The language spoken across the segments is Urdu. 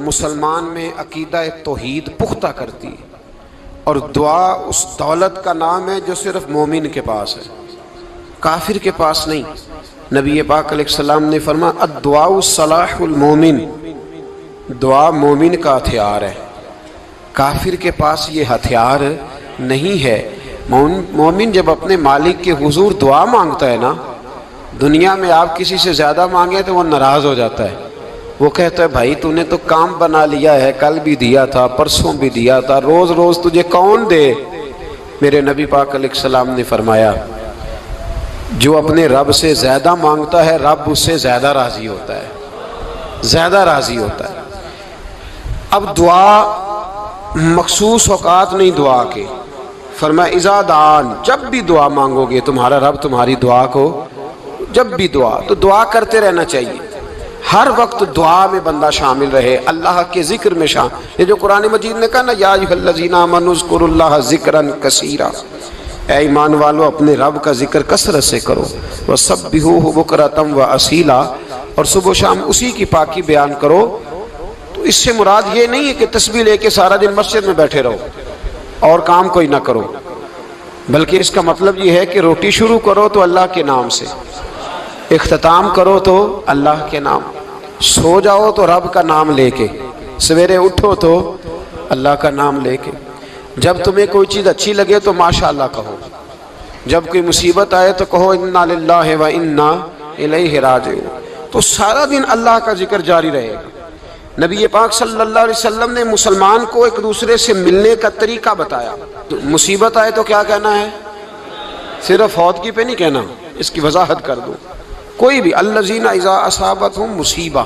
مسلمان میں عقیدہ توحید پختہ کرتی ہے، اور دعا اس دولت کا نام ہے جو صرف مومن کے پاس ہے، کافر کے پاس نہیں۔ نبی پاک علیہ السلام نے فرمایا الدعاء صلاح المومن، دعا مومن کا ہتھیار ہے، کافر کے پاس یہ ہتھیار نہیں ہے۔ مومن جب اپنے مالک کے حضور دعا مانگتا ہے نا، دنیا میں آپ کسی سے زیادہ مانگیں تو وہ ناراض ہو جاتا ہے، وہ کہتا ہے بھائی تو نے تو کام بنا لیا ہے، کل بھی دیا تھا، پرسوں بھی دیا تھا، روز روز تجھے کون دے؟ میرے نبی پاک علیہ السلام نے فرمایا جو اپنے رب سے زیادہ مانگتا ہے رب اس سے زیادہ راضی ہوتا ہے، زیادہ راضی ہوتا ہے۔ اب دعا مخصوص اوقات نہیں دعا کے، فرمایا اذا دعان، جب بھی دعا مانگو گے تمہارا رب تمہاری دعا کو، جب بھی دعا تو دعا کرتے رہنا چاہیے، ہر وقت دعا میں بندہ شامل رہے، اللہ کے ذکر میں شامل۔ یہ جو قرآن مجید نے کہا نا یا ایھا الذین آمنوا اذکروا اللہ ذکرا کثیرا، اے ایمان والو اپنے رب کا ذکر کثرت سے کرو، وسبحوہ بکرۃ واصیلا، اور صبح و شام اسی کی پاکی بیان کرو۔ تو اس سے مراد یہ نہیں ہے کہ تسبیح لے کے سارا دن مسجد میں بیٹھے رہو اور کام کوئی نہ کرو، بلکہ اس کا مطلب یہ ہے کہ روٹی شروع کرو تو اللہ کے نام سے، اختتام کرو تو اللہ کے نام، سو جاؤ تو رب کا نام لے کے، سویرے اٹھو تو اللہ کا نام لے کے، جب تمہیں کوئی چیز اچھی لگے تو ماشاءاللہ کہو، جب کوئی مصیبت آئے تو کہو انا للہ و انا الیہ راجعون۔ تو سارا دن اللہ کا ذکر جاری رہے گا۔ نبی پاک صلی اللہ علیہ وسلم نے مسلمان کو ایک دوسرے سے ملنے کا طریقہ بتایا۔ مصیبت آئے تو کیا کہنا ہے؟ صرف فوتگی پہ نہیں کہنا، اس کی وضاحت کر دو۔ کوئی بھی الذین اذا اصابتہم مصیبہ،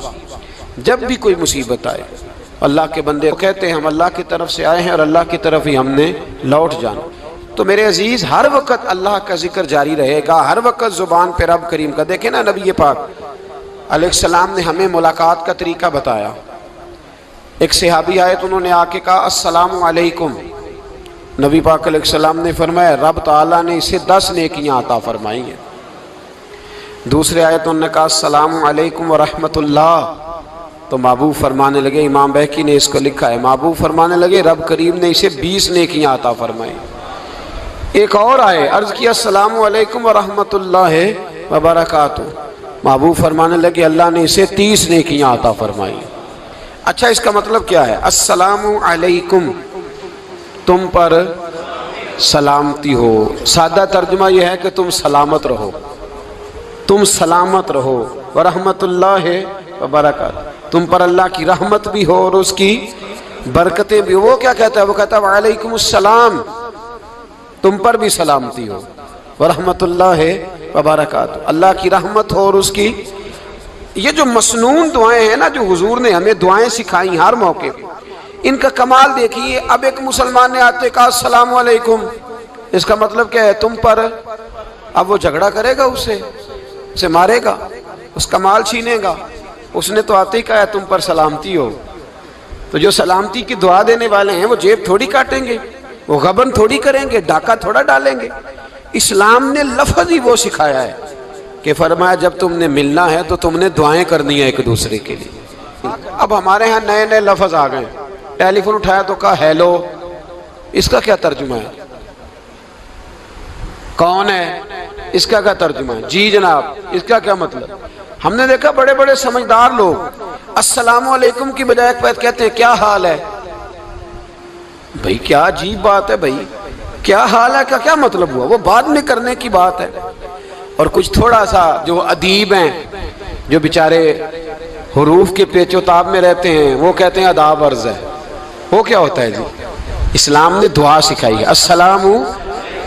جب بھی کوئی مصیبت آئے، اللہ کے بندے کہتے ہیں ہم اللہ کی طرف سے آئے ہیں اور اللہ کی طرف ہی ہم نے لوٹ جانا۔ تو میرے عزیز ہر وقت اللہ کا ذکر جاری رہے گا، ہر وقت زبان پہ رب کریم کا۔ دیکھیں نا نبی پاک علیہ السلام نے ہمیں ملاقات کا طریقہ بتایا۔ ایک صحابی آئے تو انہوں نے آ کے کہا السلام علیکم، نبی پاک علیہ السلام نے فرمایا رب تعالیٰ نے اسے 10 نیکیاں عطا فرمائی ہیں۔ دوسرے آئے تو انہوں نے کہا السلام علیکم ورحمۃ اللہ، تو محبوب فرمانے لگے، امام بہقی نے اس کو لکھا ہے، محبوب فرمانے لگے رب کریم نے اسے 20 نیکیاں عطا فرمائی۔ ایک اور آئے، عرض کیا السلام علیکم ورحمۃ اللہ وبرکاتہ، محبوب فرمانے لگے اللہ نے اسے 30 نیکیاں عطا فرمائی۔ اچھا اس کا مطلب کیا ہے؟ السلام علیکم، تم پر سلامتی ہو، سادہ ترجمہ یہ ہے کہ تم سلامت رہو، تم سلامت رہو، ورحمۃ اللہ وبرکاتہ، تم پر اللہ کی رحمت بھی ہو اور اس کی برکتیں بھی ہو۔ وہ کیا کہتا ہے؟ وہ کہتا ہے وعلیکم السلام، تم پر بھی سلامتی ہو، ورحمۃ اللہ وبرکاتہ، اللہ کی رحمت ہو اور اس کی۔ یہ جو مسنون دعائیں ہیں نا جو حضور نے ہمیں دعائیں سکھائیں ہر موقع پہ، ان کا کمال دیکھیے۔ اب ایک مسلمان نے آتے کہا السلام علیکم، اس کا مطلب کیا ہے؟ تم پر۔ اب وہ جھگڑا کرے گا اسے مارے گا، اس کا مال چھینے گا؟ اس نے تو آتے ہی کہا ہے تم پر سلامتی ہو۔ تو جو سلامتی کی دعا دینے والے ہیں وہ جیب تھوڑی کاٹیں گے، وہ غبن تھوڑی کریں گے، ڈاکہ تھوڑا ڈالیں گے۔ اسلام نے لفظ ہی وہ سکھایا ہے کہ فرمایا جب تم نے ملنا ہے تو تم نے دعائیں کرنی ہیں ایک دوسرے کے لیے۔ اب ہمارے ہاں نئے نئے لفظ آ گئے، ٹیلی فون اٹھایا تو کہا ہیلو، اس کا کیا ترجمہ ہے؟ کون ہے؟ اس کا کیا ترجمہ ہے؟ جی جناب، اس کا کیا مطلب؟ ہم نے دیکھا بڑے بڑے سمجھدار لوگ السلام علیکم کی بجائے کہتے ہیں کیا حال ہے؟ بھائی کیا عجیب بات ہے، بھائی کیا حال ہے کا کیا مطلب ہوا؟ وہ بعد میں کرنے کی بات ہے۔ اور کچھ تھوڑا سا جو ادیب ہیں، جو بیچارے حروف کے پیچ و تاب میں رہتے ہیں، وہ کہتے ہیں آداب عرض ہے۔ وہ کیا ہوتا ہے جی؟ اسلام نے دعا سکھائی ہے السلام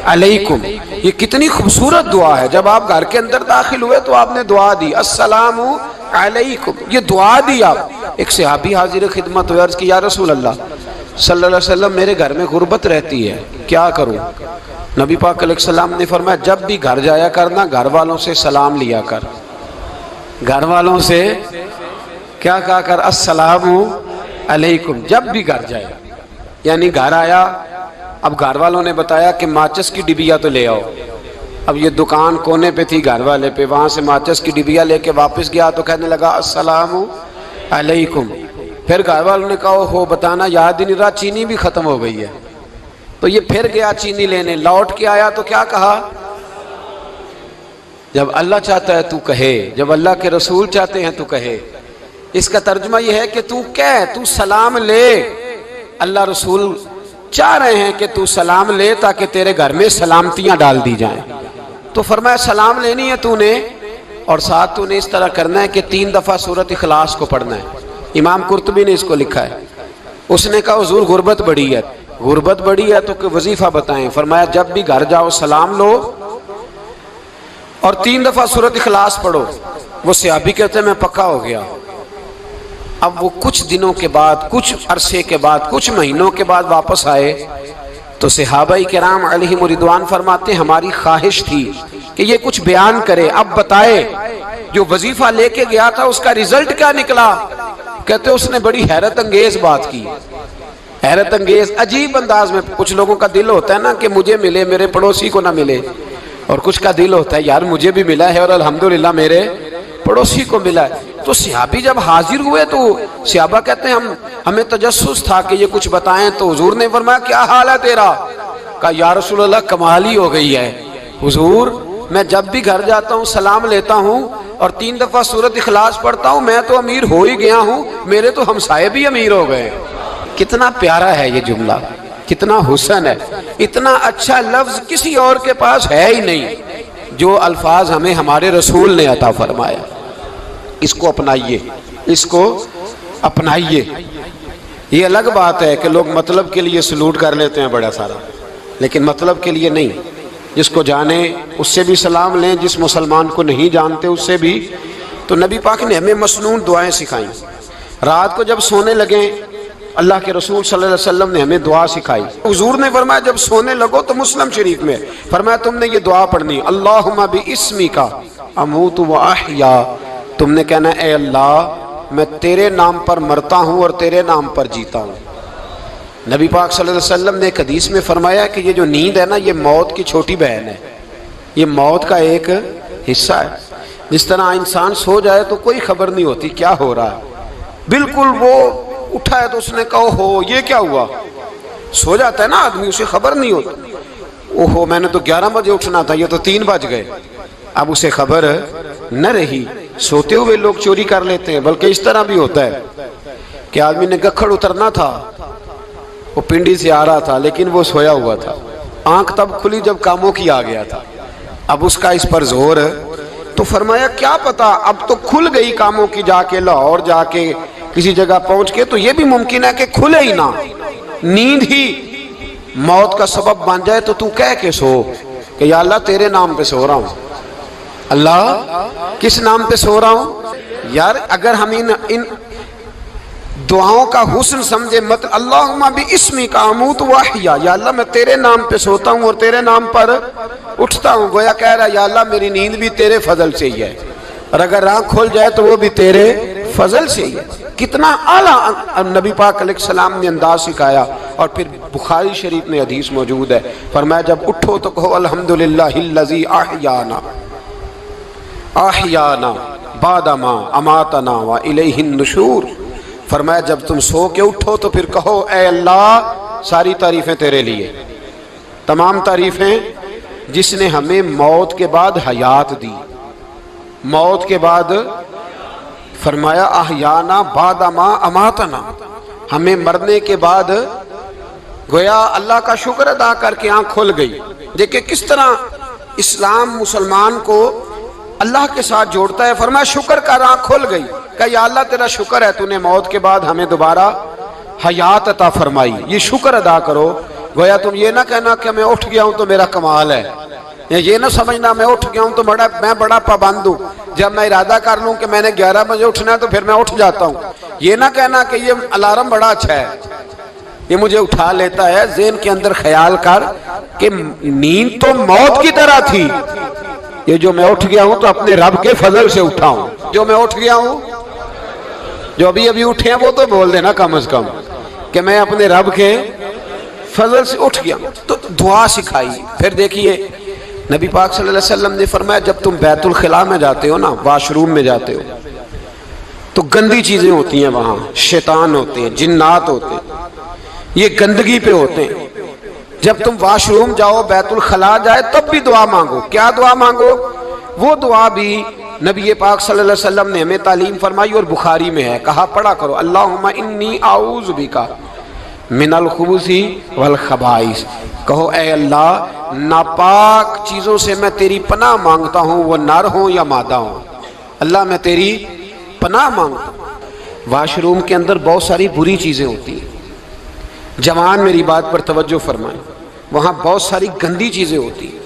علیکم، یہ کتنی خوبصورت دعا ہے۔ جب آپ گھر کے اندر داخل ہوئے تو آپ نے دعا دی السلام علیکم، یہ دعا دی آپ۔ ایک صحابی حاضر خدمت ہوئے، عرض کی یا رسول اللہ صلی اللہ علیہ وسلم میرے گھر میں غربت رہتی ہے، کیا کروں؟ نبی پاک علیہ السلام نے فرمایا جب بھی گھر جایا کرنا گھر والوں سے سلام لیا کر، گھر والوں سے کیا کہا کر؟ السلام علیکم، جب بھی گھر جائے۔ یعنی گھر آیا، اب گھر والوں نے بتایا کہ ماچس کی ڈبیا تو لے آؤ۔ اب یہ دکان کونے پہ تھی گھر والے پہ، وہاں سے ماچس کی ڈبیا لے کے واپس گیا تو کہنے لگا السلام علیکم۔ پھر گھر والوں نے کہا ہو بتانا یاد ہی نہیں رہا، چینی بھی ختم ہو گئی ہے۔ تو یہ پھر گیا چینی لینے، لوٹ کے آیا تو کیا کہا؟ جب اللہ چاہتا ہے تو کہے، جب اللہ کے رسول چاہتے ہیں تو کہے۔ اس کا ترجمہ یہ ہے کہ تو کہہ، تو سلام لے۔ اللہ رسول چاہ رہے ہیں کہ تو سلام لے تاکہ تیرے گھر میں سلامتیاں ڈال دی جائیں۔ تو فرمایا سلام لینی ہے تو نے، اور ساتھ تو نے اس طرح کرنا ہے کہ 3 دفعہ سورۃ اخلاص کو پڑھنا ہے۔ امام قرطبی نے اس کو لکھا ہے۔ اس نے کہا حضور غربت بڑی ہے، غربت بڑی ہے تو کہ وظیفہ بتائیں۔ فرمایا جب بھی گھر جاؤ سلام لو اور 3 دفعہ سورۃ اخلاص پڑھو۔ وہ صحابی کہتے ہیں میں پکا ہو گیا۔ اب وہ کچھ دنوں کے بعد، کچھ عرصے کے بعد، کچھ مہینوں کے بعد واپس آئے تو صحابہ کرام علیہم رضوان فرماتے ہیں ہماری خواہش تھی کہ یہ کچھ بیان کرے، اب بتائے جو وظیفہ لے کے گیا تھا اس کا رزلٹ کیا نکلا۔ کہتے اس نے بڑی حیرت انگیز بات کی، حیرت انگیز عجیب انداز میں۔ کچھ لوگوں کا دل ہوتا ہے نا کہ مجھے ملے میرے پڑوسی کو نہ ملے، اور کچھ کا دل ہوتا ہے یار مجھے بھی ملا ہے اور الحمدللہ میرے پڑوسی کو ملا ہے۔ تو صحابی جب حاضر ہوئے تو صحابہ کہتے ہیں ہمیں تجسس تھا کہ یہ کچھ بتائیں، تو حضور نے فرمایا کیا حال ہے تیرا؟ کہا یا رسول اللہ کمال ہی ہو گئی ہے حضور، میں جب بھی گھر جاتا ہوں سلام لیتا ہوں اور 3 دفعہ سورۃ اخلاص پڑھتا ہوں، میں تو امیر ہو ہی گیا ہوں، میرے تو ہمسائے بھی امیر ہو گئے۔ کتنا پیارا ہے یہ جملہ، کتنا حسن ہے، اتنا اچھا لفظ کسی اور کے پاس ہے ہی نہیں جو الفاظ ہمیں ہمارے رسول نے عطا فرمایا۔ اس کو اپنائیے، اس کو اپنائیے۔ یہ الگ بات ہے کہ لوگ مطلب کے لیے سلوٹ کر لیتے ہیں بڑا سارا، لیکن مطلب کے لیے نہیں۔ جس کو جانے اس سے بھی سلام لیں، جس مسلمان کو نہیں جانتے اس سے بھی۔ تو نبی پاک نے ہمیں مسنون دعائیں سکھائیں۔ رات کو جب سونے لگیں اللہ کے رسول صلی اللہ علیہ وسلم نے ہمیں دعا سکھائی۔ حضور نے فرمایا جب سونے لگو تو مسلم شریف میں فرمایا تم نے یہ دعا پڑھنی، اللہم باسمک اموت و احیا۔ تم نے کہنا اے اللہ میں تیرے نام پر مرتا ہوں اور تیرے نام پر جیتا ہوں۔ نبی پاک صلی اللہ علیہ وسلم نے ایک حدیث میں فرمایا کہ یہ جو نیند ہے نا یہ موت کی چھوٹی بہن ہے، یہ موت کا ایک حصہ ہے۔ جس طرح انسان سو جائے تو کوئی خبر نہیں ہوتی کیا ہو رہا ہے، بالکل وہ اٹھا ہے تو اس نے کہا ہو یہ کیا ہوا، سو جاتا ہے نا آدمی اسے خبر نہیں ہوتی، اوہو میں نے تو 11 بجے اٹھنا تھا یہ تو 3 بج گئے، اب اسے خبر نہ رہی۔ سوتے ہوئے لوگ چوری کر لیتے ہیں، بلکہ اس طرح بھی ہوتا ہے کہ آدمی نے گکھڑ اترنا تھا، وہ پنڈی سے آ رہا تھا لیکن وہ سویا ہوا تھا، آنکھ تب کھلی جب کاموں کی آ گیا تھا، اب اس کا اس پر زور ہے۔ تو فرمایا کیا پتا اب تو کھل گئی کاموں کی، جا کے لاہور جا کے کسی جگہ پہنچ کے، تو یہ بھی ممکن ہے کہ کھلے ہی نہ، نیند ہی موت کا سبب بن جائے۔ تو کہہ کے سو کہ یا اللہ تیرے نام پہ سو رہا ہوں۔ اللہ کس نام پہ سو رہا ہوں؟ یار اگر ہم ان دعاؤں کا حسن سمجھے مت، اللہم باسمک اموت و احیا، یا اللہ میں تیرے نام پہ سوتا ہوں اور تیرے نام پر اٹھتا ہوں، گویا کہہ رہا یا اللہ میری نیند بھی تیرے فضل سے ہی ہے، اور اگر آنکھ کھل جائے تو وہ بھی تیرے فضل سے ہی ہے۔ کتنا اعلیٰ نبی پاک علیہ السلام نے انداز سکھایا۔ اور پھر بخاری شریف میں حدیث موجود ہے، فرمایا جب اٹھو تو کہو الحمدللہ الذی احیانا احیانا بعد ما اماتنا والیہ النشور۔ فرمایا جب تم سو کے اٹھو تو پھر کہو اے اللہ ساری تعریفیں تیرے لیے، تمام تعریفیں جس نے ہمیں موت کے بعد حیات دی، موت کے بعد فرمایا احیانا بعد ما اماتنا، ہمیں مرنے کے بعد گویا اللہ کا شکر ادا کر کے آنکھ کھل گئی۔ دیکھیں کس طرح اسلام مسلمان کو اللہ کے ساتھ جوڑتا ہے۔ فرمایا شکر کر، آنکھ کھل گئی، کہ یا اللہ تیرا شکر ہے تو نے موت کے بعد ہمیں دوبارہ حیات عطا فرمائی، یہ شکر ادا کرو۔ گویا تم یہ نہ کہنا کہ میں اٹھ گیا ہوں تو میرا کمال ہے، یہ نہ سمجھنا میں اٹھ گیا ہوں تو میں بڑا پابند ہوں، جب میں ارادہ کر لوں کہ میں نے 11 بجے اٹھنا ہے تو پھر میں اٹھ جاتا ہوں۔ یہ نہ کہنا کہ یہ الارم بڑا اچھا ہے، یہ مجھے اٹھا لیتا ہے۔ ذہن کے اندر خیال کر کہ نیند تو موت کی طرح تھی، یہ جو میں اٹھ گیا ہوں تو اپنے رب کے فضل سے اٹھا ہوں، جو میں اٹھ گیا ہوں، جو ابھی اٹھے ہیں وہ تو بول دینا کم از کم کہ میں اپنے رب کے فضل سے اٹھ گیا۔ تو دعا سکھائی۔ پھر دیکھیے نبی پاک صلی اللہ علیہ وسلم نے فرمایا جب تم بیت الخلاء میں جاتے ہو نا، واش روم میں جاتے ہو، تو گندی چیزیں ہوتی ہیں وہاں، شیطان ہوتے ہیں، جنات ہوتے ہیں، یہ گندگی پہ ہوتے ہیں۔ جب تم واش روم جاؤ، بیت الخلا جائے، تب بھی دعا مانگو۔ کیا دعا مانگو؟ وہ دعا بھی نبی پاک صلی اللہ علیہ وسلم نے ہمیں تعلیم فرمائی اور بخاری میں ہے، کہا پڑھا کرو اللہم انی اعوذ بک من الخبث والخبائث۔ کہو اے اللہ ناپاک چیزوں سے میں تیری پناہ مانگتا ہوں، وہ نر ہوں یا مادہ ہوں، اللہ میں تیری پناہ مانگتا ہوں۔ واش روم کے اندر بہت ساری بری چیزیں ہوتی ہیں، جوان میری بات پر توجہ فرمائیں، وہاں بہت ساری گندی چیزیں ہوتی ہیں۔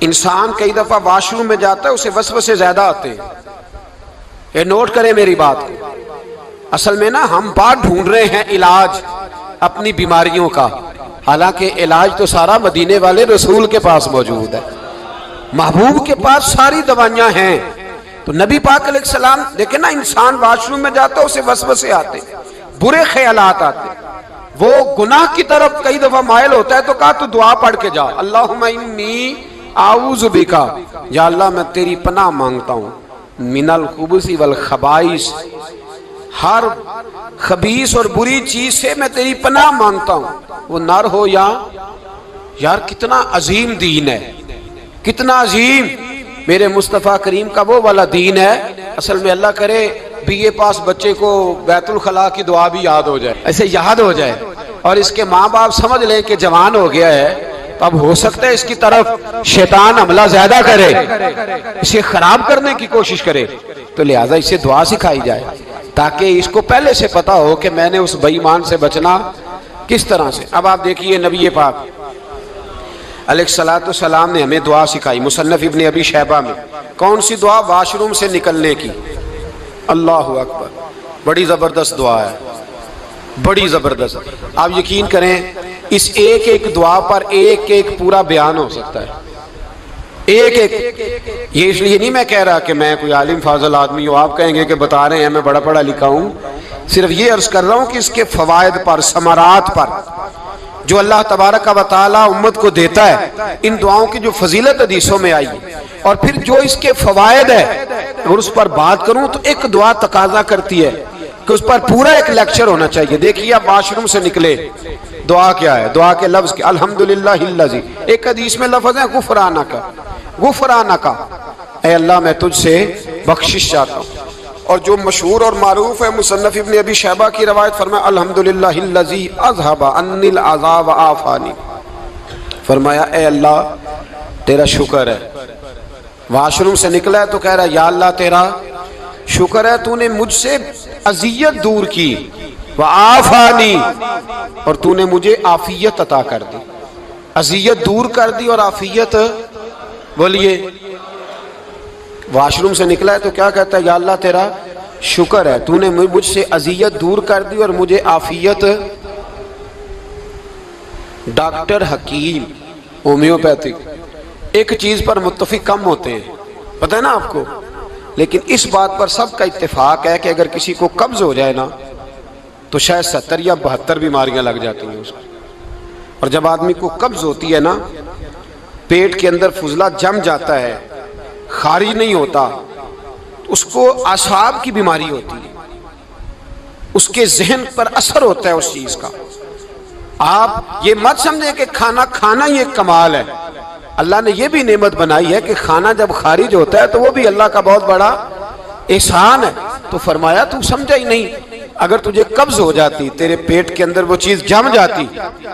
انسان کئی دفعہ واش روم میں جاتا ہے، اسے وسوسے زیادہ آتے ہیں، یہ نوٹ کریں میری بات کو۔ اصل میں نا ہم بات ڈھونڈ رہے ہیں علاج اپنی بیماریوں کا، حالانکہ علاج تو سارا مدینے والے رسول کے پاس موجود ہے، محبوب کے پاس ساری دوائیاں ہیں۔ تو نبی پاک علیہ السلام دیکھیں نا، انسان واش روم میں جاتا ہے اسے وسوسے آتے، برے خیالات آتے، وہ گناہ کی طرف کئی دفعہ مائل ہوتا ہے، تو کہا تو دعا پڑھ کے جا، اللہم انی اعوذ بکا، یا اللہ میں تیری پناہ مانگتا ہوں، من الخبث والخبائث، ہر خبیث اور بری چیز سے میں تیری پناہ مانگتا ہوں، وہ نر ہو یا یار کتنا عظیم دین ہے، کتنا عظیم میرے مصطفیٰ کریم کا وہ والا دین ہے۔ اصل میں اللہ کرے BA پاس بچے کو بیت الخلا کی دعا بھی یاد ہو جائے، ایسے یاد ہو جائے، اور اس کے ماں باپ سمجھ لیں کہ جوان ہو گیا ہے، تو اب ہو سکتا ہے اس کی طرف شیطان حملہ زیادہ کرے، اسے خراب کرنے کی کوشش کرے، تو لہٰذا اسے دعا سکھائی جائے تاکہ اس کو پہلے سے پتا ہو کہ میں نے اس بے ایمان سے بچنا کس طرح سے۔ اب آپ دیکھیے نبی پاک علیہ السلام نے ہمیں دعا سکھائی، مصنف ابن ابی شیبہ میں۔ کون سی دعا؟ واش روم سے نکلنے کی۔ اللہ اکبر، بڑی زبردست دعا ہے، بڑی زبردست۔ آپ یقین کریں اس ایک ایک دعا پر ایک ایک پورا بیان ہو سکتا ہے، ایک ایک۔ یہ اس لیے نہیں میں کہہ رہا کہ میں کوئی عالم فاضل آدمی ہوں، آپ کہیں گے کہ بتا رہے ہیں میں بڑا پڑھا لکھا ہوں، صرف یہ عرض کر رہا ہوں کہ اس کے فوائد پر، ثمرات پر جو اللہ تبارک و تعالی امت کو دیتا ہے، ان دعاؤں کی جو فضیلت حدیثوں میں آئی، اور پھر جو اس کے فوائد ہے، اگر اس پر بات کروں تو ایک دعا تقاضا کرتی ہے کہ اس پر پورا ایک لیکچر ہونا چاہیے۔ دیکھیے آپ واش روم سے نکلے، دعا کیا ہے؟ دعا کے لفظ کے الحمدللہ الذی، ایک حدیث میں لفظ ہے غفرانک، غفرانک، اے اللہ میں تجھ سے بخشش چاہتا ہوں۔ اور جو مشہور اور معروف ہے مصنف ابن ابی شیبہ کی روایت، فرمایا الحمدللہ الذی اذھب عنی العذاب وعافانی، فرمایا اے اللہ تیرا شکر ہے، واش روم سے نکلا ہے تو کہہ رہا ہے یا اللہ تیرا شکر ہے تو نے مجھ سے اذیت دور کی، وعافانی، اور تو نے مجھے عافیت عطا کر دی، اذیت دور کر دی اور عافیت۔ بولیے واش روم سے نکلا ہے تو کیا کہتا ہے؟ یا اللہ تیرا شکر ہے تو نے مجھ سے اذیت دور کر دی اور مجھے عافیت۔ ڈاکٹر حکیم ہومیوپیتھک ایک چیز پر متفق کم ہوتے ہیں، پتہ ہے نا آپ کو، لیکن اس بات پر سب کا اتفاق ہے کہ اگر کسی کو قبض ہو جائے نا تو شاید 70 یا 72 بیماریاں لگ جاتی ہیں اس کو۔ اور جب آدمی کو قبض ہوتی ہے نا، پیٹ کے اندر فضلہ جم جاتا ہے، خارج نہیں ہوتا، اس کو اعصاب کی بیماری ہوتی ہے، اس کے ذہن پر اثر ہوتا ہے اس چیز کا۔ آپ یہ مت سمجھیں کہ کھانا کھانا ہی ایک کمال ہے، اللہ نے یہ بھی نعمت بنائی ہے کہ کھانا جب خارج ہوتا ہے تو وہ بھی اللہ کا بہت بڑا احسان ہے۔ تو فرمایا تو سمجھا ہی نہیں، اگر تجھے قبض ہو جاتی، تیرے پیٹ کے اندر وہ چیز جم جاتی،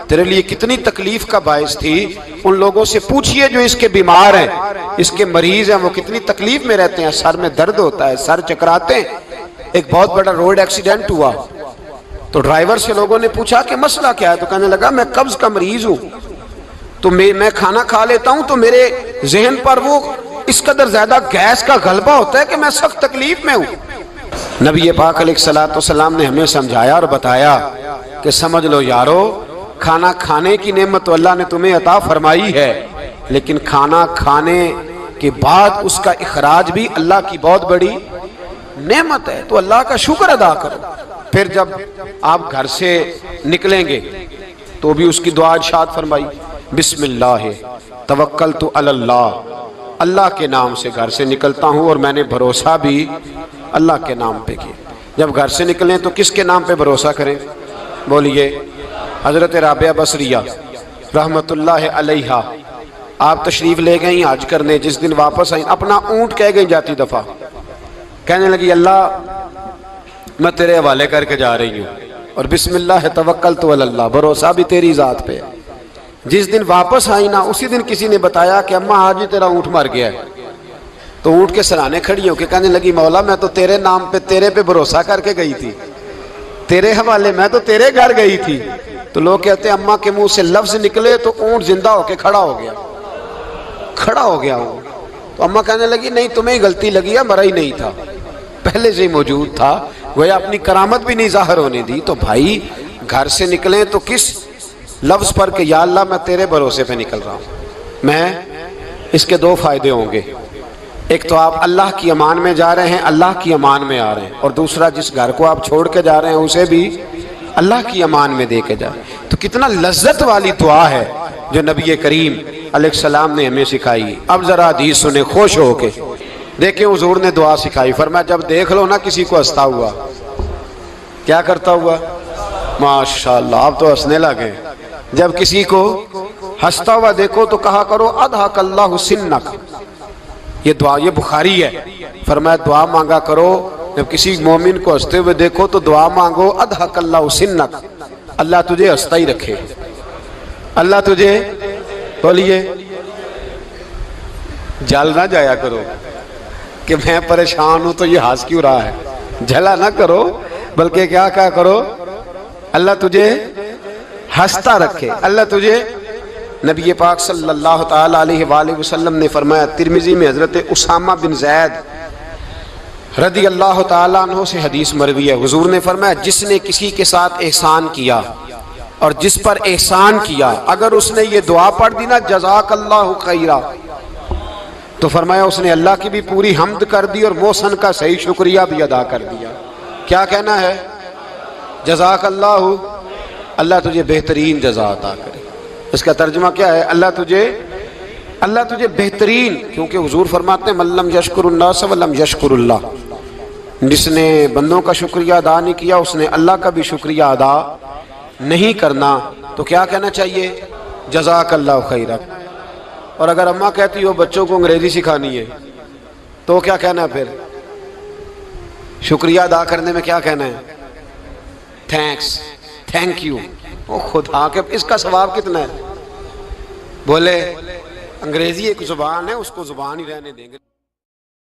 تیرے لیے کتنی تکلیف کا باعث تھی۔ ان لوگوں سے پوچھئے جو اس کے بیمار ہیں، اس کے مریض ہیں، وہ کتنی تکلیف میں رہتے ہیں، سر میں درد ہوتا ہے، سر چکراتے ہیں۔ ایک بہت بڑا روڈ ایکسیڈنٹ ہوا تو ڈرائیور سے لوگوں نے پوچھا کہ مسئلہ کیا ہے، تو کہنے لگا میں قبض کا مریض ہوں، تو میں کھانا کھا لیتا ہوں تو میرے ذہن پر وہ اس قدر زیادہ گیس کا غلبہ ہوتا ہے کہ میں سخت تکلیف میں ہوں۔ نبی پاک علیہ السلام نے ہمیں سمجھایا اور بتایا کہ سمجھ لو یارو، کھانا کھانے کی نعمت تو اللہ نے تمہیں عطا فرمائی ہے، لیکن کھانا کھانے کے بعد اس کا اخراج بھی اللہ کی بہت بڑی نعمت ہے، تو اللہ کا شکر ادا کرو۔ پھر جب آپ گھر سے نکلیں گے تو بھی اس کی دعا ارشاد فرمائی، بسم اللہ توکلت علی اللہ، اللہ کے نام سے گھر سے نکلتا ہوں اور میں نے بھروسہ بھی اللہ کے نام پہ کیا۔ جب گھر سے نکلیں تو کس کے نام پہ بھروسہ کریں؟ بولیے حضرت رابعہ بصریہ رحمت اللہ علیہا، آپ تشریف لے گئیں حج کرنے، جس دن واپس آئیں اپنا اونٹ کہہ گئی جاتی دفعہ، کہنے لگی اللہ میں تیرے حوالے کر کے جا رہی ہوں، اور بسم اللہ توکلت علی اللہ، بھروسہ بھی تیری ذات پہ۔ جس دن واپس آئی نا اسی دن کسی نے بتایا کہ اماں آج ہی تیرا اونٹ مر گیا ہے، تو اونٹ کے سرانے کھڑی ہو کے کہنے لگی مولا میں تو تیرے نام پہ تیرے پہ بھروسہ کر کے گئی تھی، تیرے حوالے میں تو تیرے گھر گئی تھی۔ تو لوگ کہتے ہیں اماں کے منہ سے لفظ نکلے تو اونٹ زندہ ہو کے کھڑا ہو گیا، کھڑا ہو گیا اونٹ۔ تو اماں کہنے لگی نہیں تمہیں غلطی لگی ہے، مرا ہی نہیں تھا، پہلے سے ہی موجود تھا، وہ اپنی کرامت بھی نہیں ظاہر ہونے دی۔ تو بھائی گھر سے نکلیں تو کس لفظ پر کہ یا اللہ میں تیرے بھروسے پہ نکل رہا ہوں میں، اس کے دو فائدے ہوں گے، ایک تو آپ اللہ کی امان میں جا رہے ہیں، اللہ کی امان میں آ رہے ہیں، اور دوسرا جس گھر کو آپ چھوڑ کے جا رہے ہیں اسے بھی اللہ کی امان میں دے کے جائیں۔ تو کتنا لذت والی دعا ہے جو نبی کریم علیہ السلام نے ہمیں سکھائی۔ اب ذرا حدیث سنیں خوش ہو کے، دیکھیں حضور نے دعا سکھائی، فرمایا جب دیکھ لو نا کسی کو ہنستا ہوا، کیا کرتا ہوا؟ ماشاءاللہ آپ تو ہنسنے لگے۔ جب کسی کو ہنستا ہوا دیکھو تو کہا کرو اضحک اللہ سنک، یہ دعا یہ بخاری ہے، فرمایا دعا مانگا کرو جب کسی مومن کو ہنستے ہوئے دیکھو تو دعا مانگو اضحک اللہ سنک، اللہ تجھے ہنستا ہی رکھے، اللہ تجھے، بولیے جل نہ جایا کرو کہ میں پریشان ہوں تو یہ ہنس کیوں رہا ہے، جھلا نہ کرو، بلکہ کیا کہا کرو اللہ تجھے ہنستا رکھے، اللہ تجھے۔ نبی پاک صلی اللہ تعالی علیہ وآلہ وسلم نے فرمایا، ترمذی میں حضرت اسامہ بن زید رضی اللہ تعالیٰ عنہ سے حدیث مروی ہے، حضور نے فرمایا جس نے کسی کے ساتھ احسان کیا اور جس پر احسان کیا، اگر اس نے یہ دعا پڑھ دی نا جزاک اللہ خیرا، تو فرمایا اس نے اللہ کی بھی پوری حمد کر دی اور محسن کا صحیح شکریہ بھی ادا کر دیا۔ کیا کہنا ہے؟ جزاک اللہ، اللہ تجھے بہترین جزا عطا کرے۔ اس کا ترجمہ کیا ہے؟ اللہ تجھے بہترین، کیونکہ حضور فرماتے ہیں من لم یشکر الناس ولم یشکر اللہ، جس نے بندوں کا شکریہ ادا نہیں کیا اس نے اللہ کا بھی شکریہ ادا نہیں کرنا۔ تو کیا کہنا چاہیے؟ جزاک اللہ خیرا۔ اور اگر اماں کہتی ہو بچوں کو انگریزی سکھانی ہے تو کیا کہنا ہے؟ پھر شکریہ ادا کرنے میں کیا کہنا ہے؟ Thanks, thank you. او خدا کے اس کا ثواب کتنا ہے؟ بولے انگریزی ایک زبان ہے، اس کو زبان ہی رہنے دیں گے۔